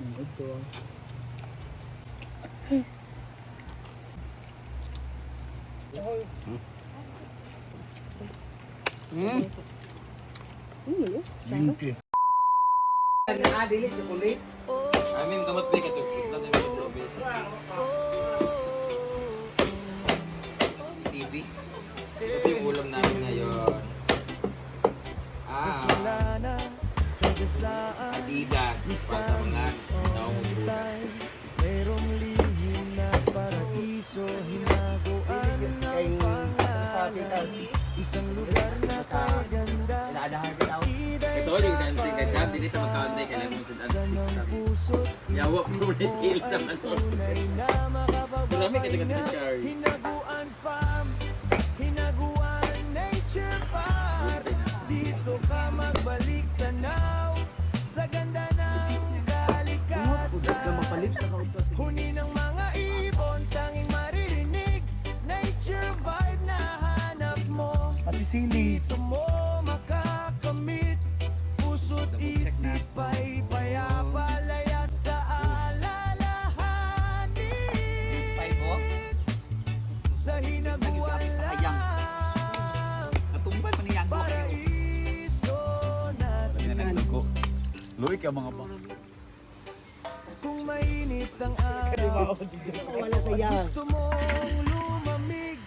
Ito. Dili sa kulit. Amin kamot ba kato? Sa tayo ng lobby. TV. Ito yung ulam namin ngayon. Adidas. Para sa mga taong brudas. Merong lihim na paraiso, hinaguan ng pangalan. Isang lugar na kay ganda. Ito yung dancing ka dyan. Dili ito magkauntay ka lang mo sa dancing. Yawa po na tail sa manok. Marami ka nagat sa Charlie. Hinaguan farm, hinaguan nature park. Dito ka magbalik tanaw sa ganda ng kalikasan. Huni ng mga ibon, tanging maririnig. Nature vibe na hanap mo. Pati sili. Dito mo makakamit. Puso't isip ay payapalaya sa alalahanin. Sa hinaguan lang paraiso natin. Luik ang mga pa. Kung mainit ang araw, Wala sa yan. gusto mong lumamig.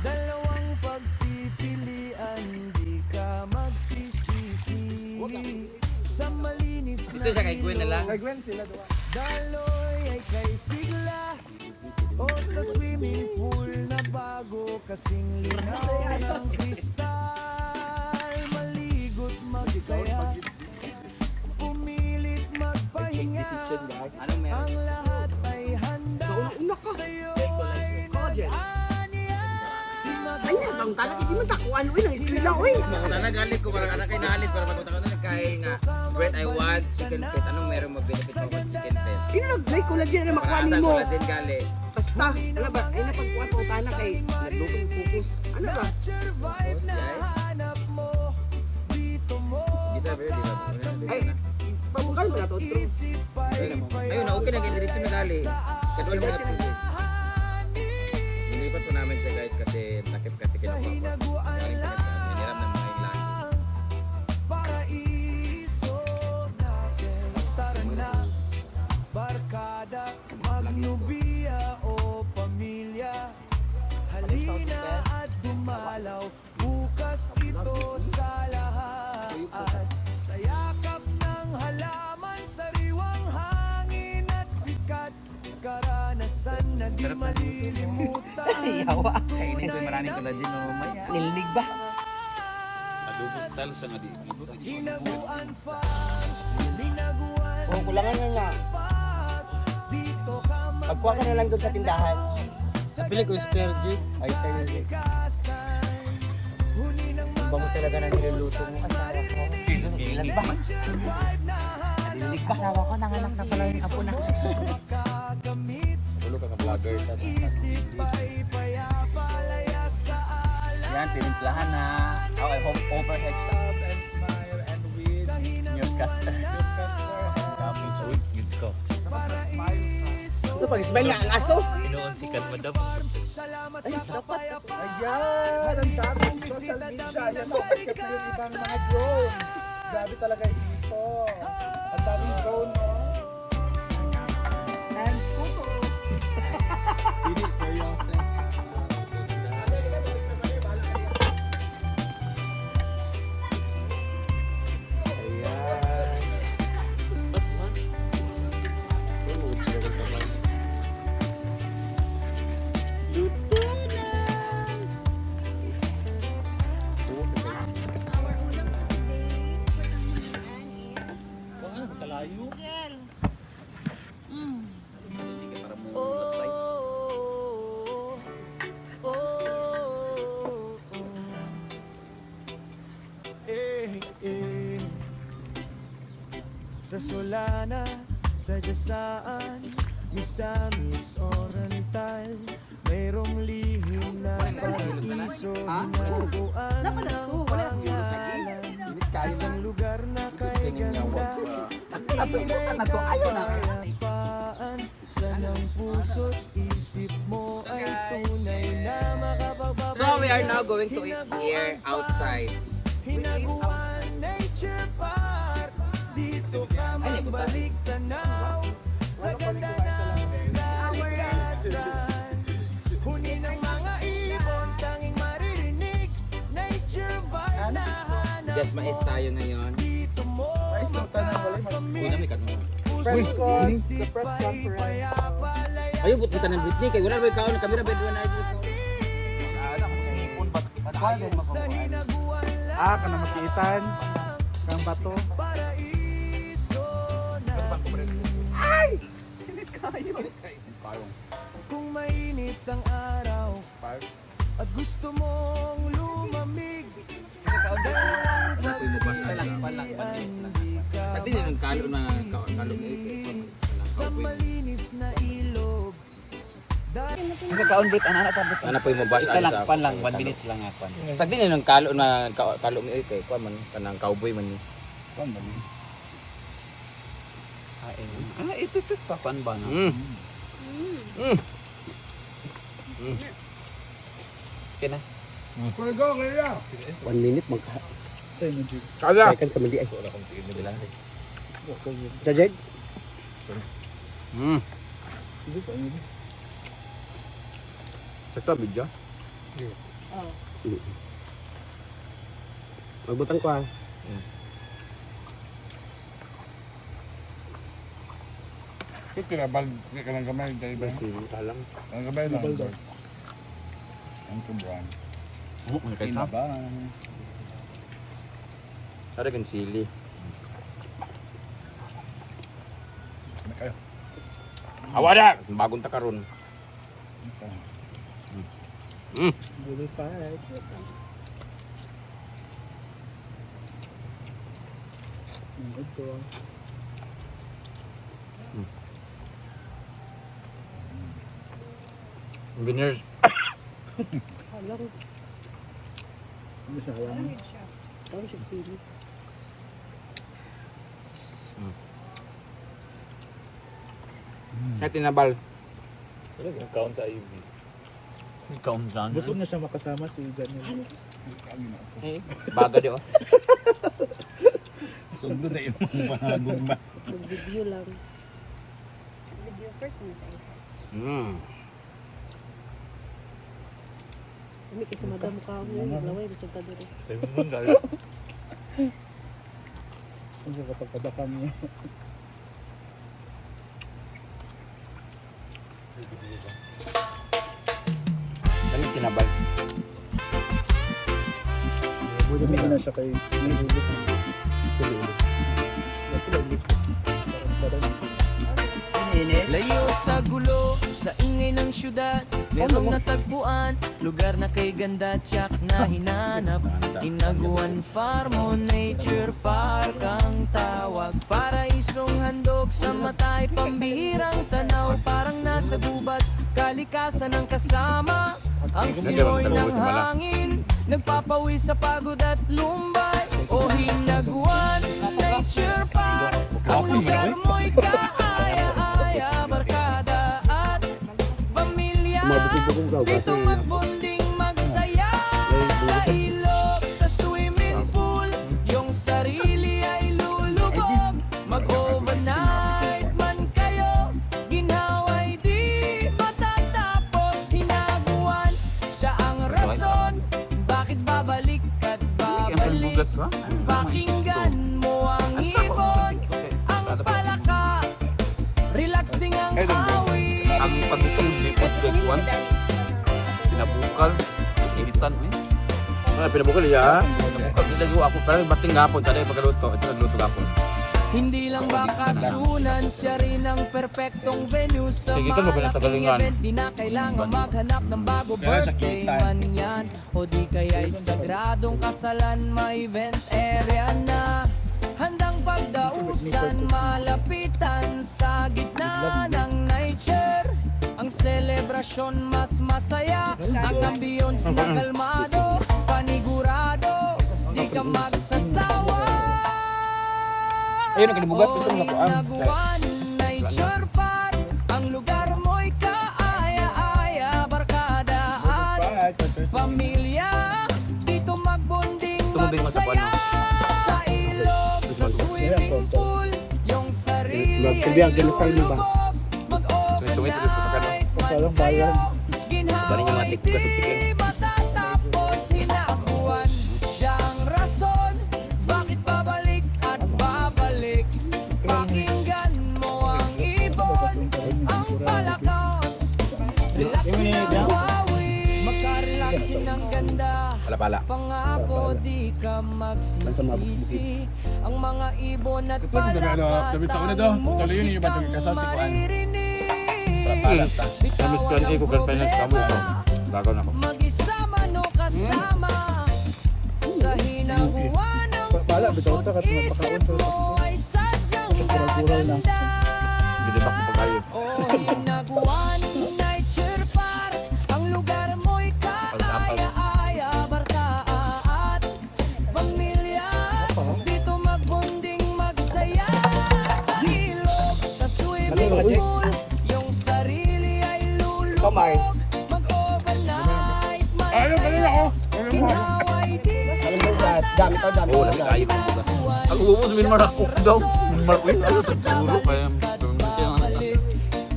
Dalawang pagpipilian, di ka magsisisi. Sa malinis na Ito siya kay Gwen na lang. daloy ay kay sigla. O sa swimming pool na bago kasing linaw ng kristal. Maligo't magsaya, pumilit magpahinga. Anong meron? Ang lahat ay handa sa'yo ay nag-aniya. Ay, ang talag, hindi mo takuan, uy, ng eskwela, uy. Sana galit ko parang anak kay nahalit para magutak ko na kay nga. Brett, I want chicken feet. Anong meron mo benefit mo with chicken feet? Sino nag-like ko lang siya na makuha Para mo? sa din gali. Basta, ano ba? Ay, napagkuha pa ka na kay naglutong focus. Ano ba? Nature vibe na hanap mo. Dito mo Gisa ba yun? Ay, pabukal mo na to, true. isip ay Ayun, na okay na kay diretso na gali. Kadwal mo na po. Nilipat po namin siya guys kasi nakip kasi kinukuha ko. hinaguan Hiniram ng mga ilan. paraiso natin. Tara na, barkada, magnubiya o pamilya. Halina at dumalaw, bukas ito sa lahat. Sa yakap ng halaman, sariwang hangin at sikat. Karanasan na di malilimutan. Yawa. Kainin ko yung maraming collagen no maya. Nililig ba? Adobo style siya nga di. Hinaguan farm, hinaguan O, kulangan na nga. park. Dito ka Pagkuha ka na lang doon sa tindahan. Pili ko spare G. Ay, tayo nila. magkasan. Huni ng mga Bango talaga ng niluluto mo asawa ko. Ilan ba? nature vibe na Nililig ba? Asawa ko, nanganak na pala yung apo na. makakamit. Ulo ka vlogger sa. Isip ay payapalaya sa Yan, tinimplahan na. Okay, overhead top and smile and with sa newscaster. hinaguan paraiso. So, pag-smile nga ang aso. Inuunsikan mo daw. Salamat sa kapayapaan. Ayan, ang daming social media. Yan, nakasikat na yung ibang mga drone. Grabe talaga ito. Ang daming drone, no? And photo. Dili, seryoso. Ayan. Luto na. Our ulam for today for tanghalian is Ano, kalayo? gel. Sa Solana, sa Jasaan, Misamis Oriental, mayroong lihim na paraiso, hinaguan ng pangalan. Isang lugar na kay ganda, at natutukan na to. Ayaw na. So we are now going to eat here outside. Ay, balik Just mais tayo ngayon. Mais daw tanang wala Una may kanong. press conference. The press conference. Ayaw, buta ng Britney. Kaya wala may kaon. Kamera bedwa na ito. Kana makiitan. Kang bato. Kung mainit ang araw at gusto mong lumamig, Sa din yung kalo na kalo sa malinis na ilog. Ang kaon Brit, ang anak sa Brit. Ano po yung mabasa Isa lang, pan lang, 1 minute lang ako. Sa din yung kalo na kalo mi kay kuan man kanang cowboy man ni. Ito sa pan ba na? Okay na. 1 minute magka Kada. second sa mali ay. Sa Jeg? Sakto video. Magbutang ko ha. Ito kinabal ka ng gamay dahil ba? Basi talang. Ang gamay lang. Ang kubuan. Kinabal. Ada kan sili. Ano kayo? Awada, bagong takaron. Bully fight. Ito. Engineers. Ano siya alam? Parang siya sili. Sa tinabal. Ang kaon sa IV. Kaon dyan. Gusto na siya makasama si Janelle. Baga di oh. Sundlo na yung mga gugma. Mag-video lang. Video first na sa iPad. Kami kasi madam ka ako yun. Naglaway na sa kadiri. Tayo naman gala. Ang kapagkadakan niya. Kami tinabal. Bumi na siya kay Nilulit. Layo sa gulo, sa ingay ng syudad, merong natagpuan, lugar na kay ganda tiyak na hinanap. Inaguan Farm o Nature Park ang tawag, paraisong handog sa matay, pambihirang tanaw, parang nasa gubat, kalikasan ang kasama, ang simoy ng hangin, nagpapawi sa pagod at lumbay. O Hinaguan Nature Park, ang lugar mo'y kaaya-aya, barkada at pamilya. Dito magbonding, magsaya sa ilog, sa swimming pool, yung sarili ay lulubog. Mag-overnight man kayo, ginhaway di matatapos. Hinaguan, siya ang rason, bakit babalik at babalik. Pakinggan mo ang ibon, ang palaka, relaxing ang awit. Ang pagutong lipos gagwan. Pinabukal. Inisan eh. Pinabukal ya. Pinabukal ako pero bating gapon sa pagluto. Ito nagluto gapon. Hindi lang bakasunan, siya rin ang perpektong venue sa Sige, ikaw, mabilis sa malaking galingan. event. Di na kailangan maghanap ng bago, birthday man yan, o di kaya'y sagradong kasalan, may event area na handang pagdausan, malapitan sa gitna ng nature. Ang selebrasyon mas masaya, ang ambience na kalmado, panigurado, di ka magsasawa. Ayun, ang kalimugat. Ito O mga kuang. hinaguan, nature park. Ang lugar mo'y kaaya-aya, barkada at pamilya. Dito magbonding, Tumubing mo sa magsaya. Sa ilog, sa swimming pool. Yung sarili ay lulubog. Sungit-sungit ulit po sa kanan. Pasalang bayan. Bali niya mga tikpukas at tikling. Matatapos hinabuan siyang rason. Bakit babalik at babalik? Pakinggan mo ang ibon, ang palakaw. Relaxin ang buhawi, magka-relaxin ang ganda. Pala-pala. Pangako di ka magsisisi. Ang mga ibon at palaka tanging musika ang maririnig. Tamis ka rin ko girlfriend sa mo ito. Bago na ako. Mag-isama no kasama sa hinaguan ng Pala, bitaw puso't ka at isip mapakaon. mo ay sadyang Kurang-kurang na. gaganda. Binibak ko pa kayo. O hinaguan, nature park. Ang lugar mo'y kaaya-aya, barka at pamilya. Dito magbonding, magsaya. Sa ilog, sa swimming pool. Yung sarili ay lulubog. Mag-overnight man kayo. Ginaway di Dami to, dami. Oo, lagi kayo ng bugas. Ang ubos, minmarakok daw. Minmarakok. Ano sa siguro pa yan.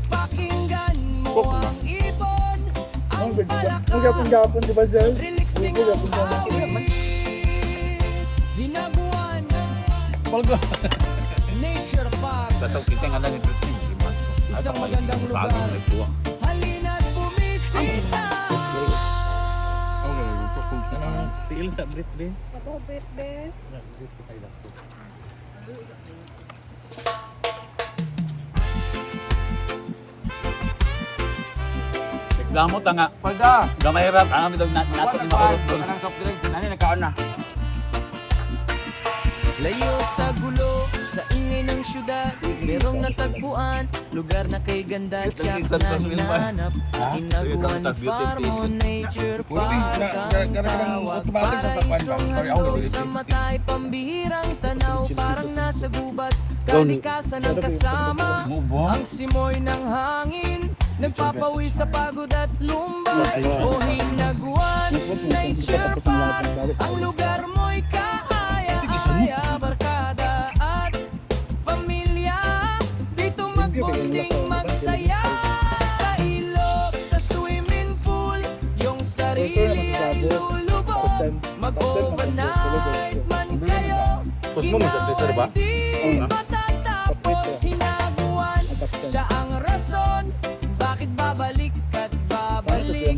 Pakinggan mo ang ibon, ang Ang palaka. gapon-gapon, di ba, Zel? Relaxing ang buhawi. Hinaguan, nature park. Basta kita nga lang ito. Isang magandang lugar. Halina't bumisita. Tiil sa Brit, be. Sa pobret, be. Reklamo tanga. Palda! Gamay rap. Ang amin nato ni makurot doon. Anong soft drink? Nani, nagkaon na. Layo sa gulo, sa ingay ng syudad. Merong natagpuan, lugar na kay ganda. Tiyak na hinanap. Hinaguan farm o nature park. Ang tawag paraisong hando sa matay. Pambihirang tanaw, parang nasa gubat. Kalikasan ng kasama, ang simoy ng hangin. Nagpapawi sa pagod at lumbay. O hinaguan, nature park. Ang lugar mo'y kaaya-aya, barkada at pamilya. Dito magbonding, magsaya. Sa ilog, sa swimming pool. Yung sarili ay lulubog. Mag-overnight man kayo. Tapos mo, mag-adventure ba? Di matatapos hinaguan. Siya ang rason. Bakit babalik at babalik?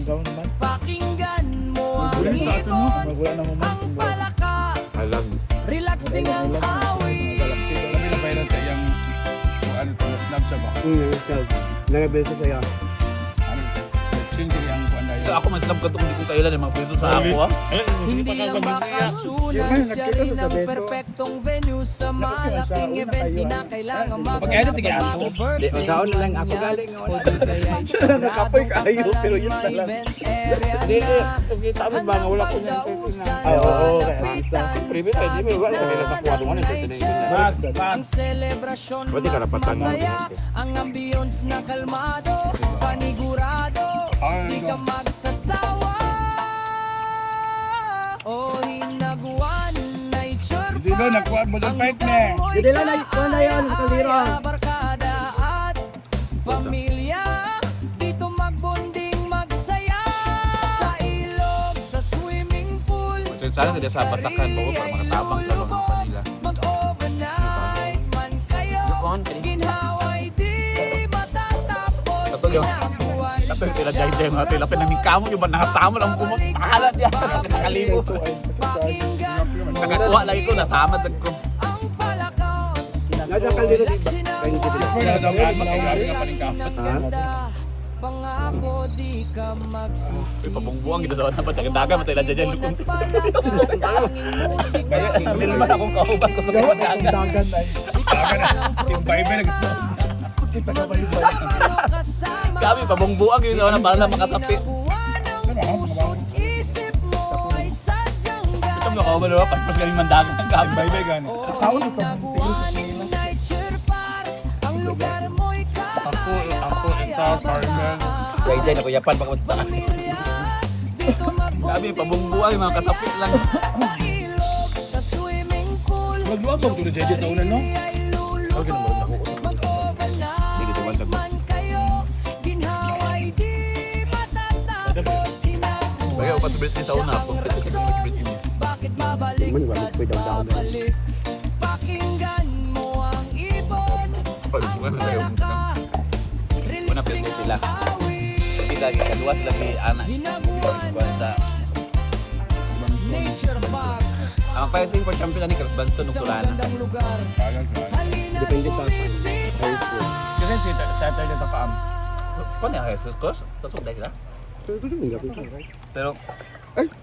Pakinggan mo ang ibon, ang palaka. Alam. Relaxing ang hawi. Kami na bayan sa iyang ano to, snap siya ba? Nagabesa sa'yo. Ano, change ang kuan na So yun. ako mas love ko itong hindi ko kailan yung mga pwede sa ako ah. Hindi lang makasunan, siya rin ang perpektong venue sa malaking event. Di na kailangan Pagkaya tigil ako. Di, masaon na lang ako galing. O di kaya'y Nakapoy kayo, sagradong pero yun kasalan, na may lang. event area Hindi, na. kita mo ba nga wala ko nang Handang Ay, oo, pagdausan, Private, di mo wala kami sa kuwan mo na ito. ang selebrasyon Pwede mas karapatan mo. masaya. Ang ambience na kalmado, panigurado, di ka magsasawa. O hinaguan, nature Hindi ba, nagkuhan mo doon fight na. Hindi lang, nagkuhan na yun, kaliro. barkada at pamilya. Dito magbonding, magsaya. Sa ilog, sa swimming pool. Sana hindi sa basakan mo para makatabang ka lang ng kanila. Mag-overnight man kayo. Ginhaway di matatapos. Tapos yung- Hinaguan Tapos tila jay mga tila pinaming kamo yung ba nakatamo lang kumot. Pahalan niya. Nakalimo. Pakinggan mo Nakakuha lagi ko nasamad ko. ang palakaw. Nasa kaliro di ba? Relaxin ang Kayo dito. Wala daw ka, makagrabe ka pa rin Relaxin ka. ang ganda. Pangako di ka magsisisi. Pabungbuang gito daw dapat dagan matay la jay lukong. Tanging musika. Hindi naman akong kauban ko sa mga dagan. Dagan na. Dagan na. Yung vibe na gito. Kita ka ba yung vibe? Mag-isama kasama. Kami pabungbuang gito na para na makasapi. Hinaguan ang puso't isip mo ay sadyang Ito mo kauban ba pas kami mandagan kami. Vibe gani. O hinaguan, lugar mo'y Ako ito, Carmen. Jay na kuyapan pagpunta. dito Grabe, pabungbuhay, mga kasapit lang. sa ilog, sa swimming pool. Magluwag po ito sa una, no? Ay lulubog, mag-overnight man kayo. Ginhawa'y di matatapos. Bagay, ako sa birthday sa una. Bakit babalik at babalik? Pakinggan mo ang ibon. Palungan na tayo. Una birthday sila. Hindi lagi, kadua sila ni anak. Basta, Nature Park ang fighting for champion ni Carlos Banson ng sa Kulana. magandang lugar. Halina Depende sa bisita. high school. Kasi si Saturday na paam. Kung niya, Jesus Cross, tasok dahil sila. Pero ito yung gapin siya. Pero,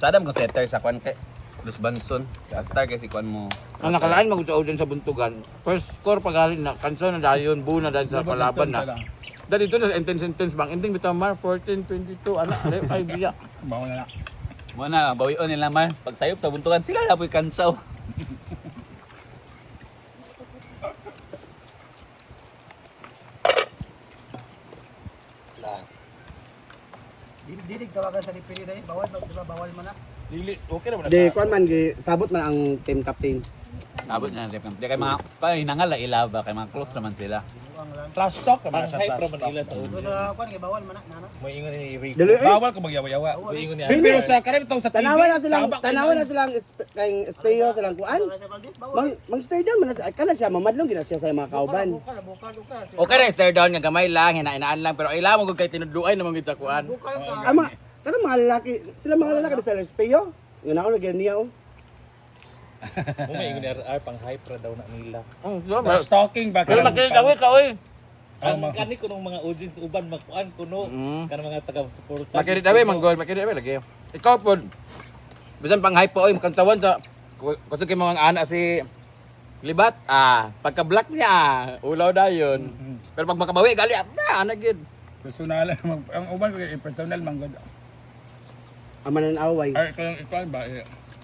sadam kong setter sa kwan kay Carlos Banson. Sa star kasi kwan mo. Ang nakalaan mag-usaw din sa buntugan. First score pagaling na kanso na dayon buo na dahil sa palaban na. Dahil dito na intense bang ending bitaw mar 14-22 anak ay biya. Bawa na na. Muna, bawion nila man. Pag sayop sa buntukan, sila na po'y kansaw. Didig tawagan sa referee dahil bawal, diba bawal man na. Dili, okay na ba Di, kuan man, sabot man ang team captain. Abot na rep. Di kay mga pahinangal la ilaba kay mga close naman sila. Trash talk naman sa trash talk. Bawal Bawal ko magyawa-yawa. Pero sa karim to sa TV. tanawan na silang kay Espeyo silang kuan. Mag-stay down man na kana siya mamadlong gina siya sa mga kauban. Okay na stare down nga gamay lang hinainaan lang pero ila mo gud kay tinudluay naman gid sa kuan. Ama, kana mga lalaki, sila mga lalaki sa Espeyo. Nga na gyud niya oh. Trash talking ba Pero makikaway ka oy. Ang kani ko ng mga audience uban makuan kuno kanang mga taga-suporta. Makidawe manggol, makidawe lagi. Ikaw pod. Bisan pang hype po oy kansawan sa kusog kay mga anak si Libat pagka-black niya ulaw dayon. Pero pag makabawi gali na ana gid. Personal ang uban ko personal man gud. Amanan away. Ay ikaw ba?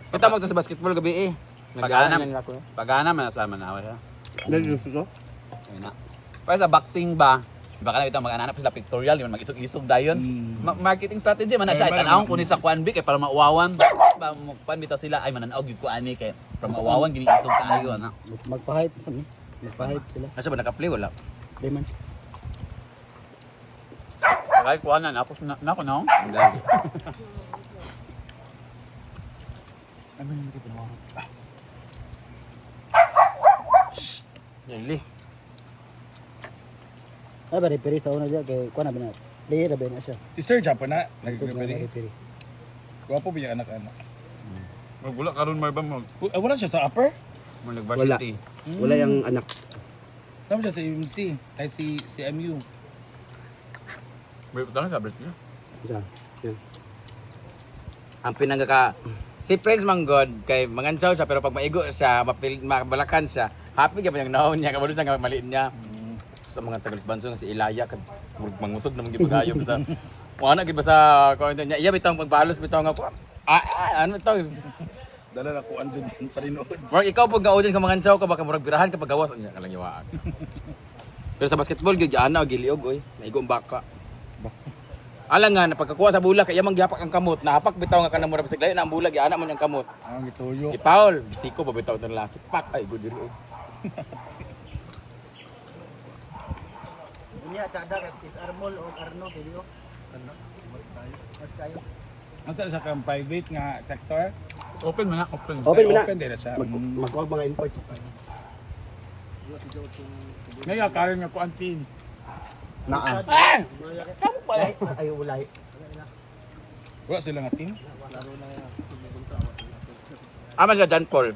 Kita mo sa basketball gabi eh. Pag-anam. Nag-aanan ako. Pagana man sa manawa siya. Dali gusto. Ayun na. Pero sa boxing ba, baka na ito mag-ananap sila pictorial, yun mag-isog-isog dayon. Marketing strategy man na siya. Tanawang kunit sa kuan bi kay para mauwawan. Ba mo kuan bitaw sila ay mananaog gyud kuan ni kay para mauwawan gini isog kaayo na. Magpa-hype sila. Asa ba naka-play wala? Di man. Kay kuan na ako na ako no. Gali. Dali. Ay ba referee sa una diya kay kuan na ba na. Player ba na siya. Si Sir Japo na nag-referee. Gwapo ba yung anak-anak? Magula karon marba mo. Wala siya sa upper? Mo nag-varsity. Wala yung anak. Tama siya sa UMC, ay si MU. May putang sa birthday. Isa. Yan. Ang pinangaka si Prince Manggod kay mangansaw siya pero pag maigo siya, mabalakan siya. Happy ka pa yung nahon niya, kabalo siya nga maliit niya. Sa mga tagal Banso nga si Ilaya kag mangusog naman gyud pag-ayo sa ana gid ba sa comment niya. Iya bitaw pagbalos bitaw nga ko. Ano to? Dala na ko andun parinood. Murag ikaw pag gaudin ka mangansaw ka baka murag birahan ka pag gawas anya kalang yawaan. Pero sa basketball gyud ana og giliog oy, naigo ang baka. Alang nga napagkakuha sa bulag kay mang gihapak ang kamot, nahapak bitaw nga kanang murag siglayo na ang bulag ana man ang kamot. Ang gituyo. Ipaul, bisiko pa bitaw ng laki. Pak ay good dili. Unya tada kay Armol o Arno kay Asa sa kang private nga sector? Open man na, open. Open mo na. Open din na siya. Magkuha mga import. Ngayon, karon nga ko ang team. Naan. Ayaw ulay. Wala sila nga team. Ama siya John Paul.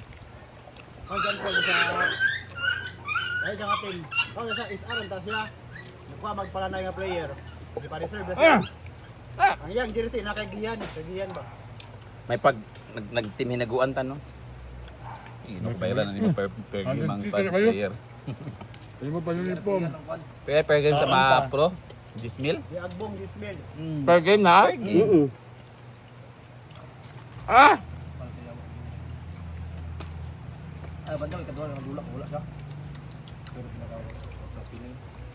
Ang dyan po sa... Ay, dyan nga team. Ang sa is-aron ta siya. Magkuha magpalanay nga player. Di pa reserve na siya. Ang yang jersey na kay Gian. Kay Gian ba? May pag nag-team hinaguan ta no. Nagbayran na ni mo per mang player. Ay mo pa uniform. Per game sa mga pro. Gismil. Di agbong Gismel. Per game na. Ah! Ay, bandang ikadwa na magulak. Wala siya.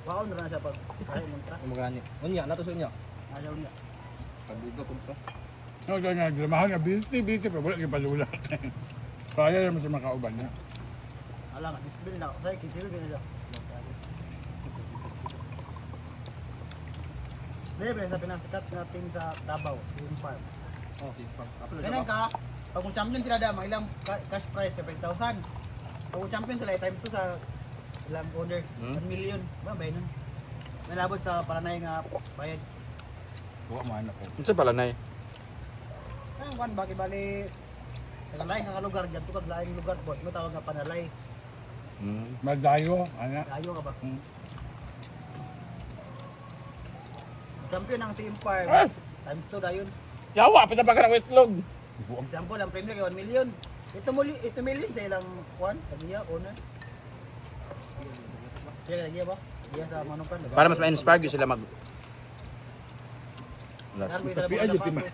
Baon na siya pag kaya ng truck. Magani. Unya, nato sa unya. Ayaw niya. Pagduga pud pa. No, kaya nga, mahal nga, busy, pero wala kayo palula. Kaya naman sa makauban niya. Alam nga, disbil na ako. Sa'yo, kinsilo din na siya. Libre sa pinasikat natin sa Davao, yung farm. Oh, si Pam. Ganyan ka, pag kung champion sila da, mga ilang cash prize ka 5,000. Pag kung champion sila, times 2 sa ilang order, 1 million. Ba, bay nun. Nalabot sa palanay nga bayad. Wa man ako. Unsa pala nay? Ang kwan, baki bali, nagalain ka lugar, dyan to kag laing lugar po. Mo tawag nga panalay. Magdayo, ano? Layo ka ba? Champion ang team farm, times 2 dayon. Yawa, pita pa ka ng itlog. Example, ang premium kay 1 million. Ito million sa ilang kwan, tagiya, owner. Kaya lagi ba? Diya sa manukan. Para mas ma-inspire gyud sila mag Sa PI dyan si Mike.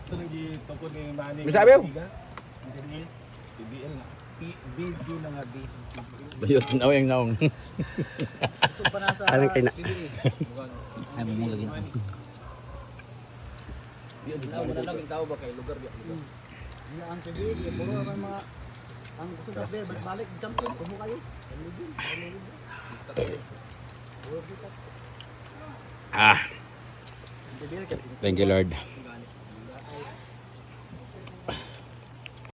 Ito nang gitungkod ni Manny. Bisa abew. PBL na. PBG na nga di. Bayot na yung naong. Gusto pa nasa Alang kay na. Ay mo lagi na. Di na mo na lang tao ba kay lugar diya. Iya ang TV, di puro ang mga ang gusto sabi balik champion kumo kayo. Ah. Thank you Lord.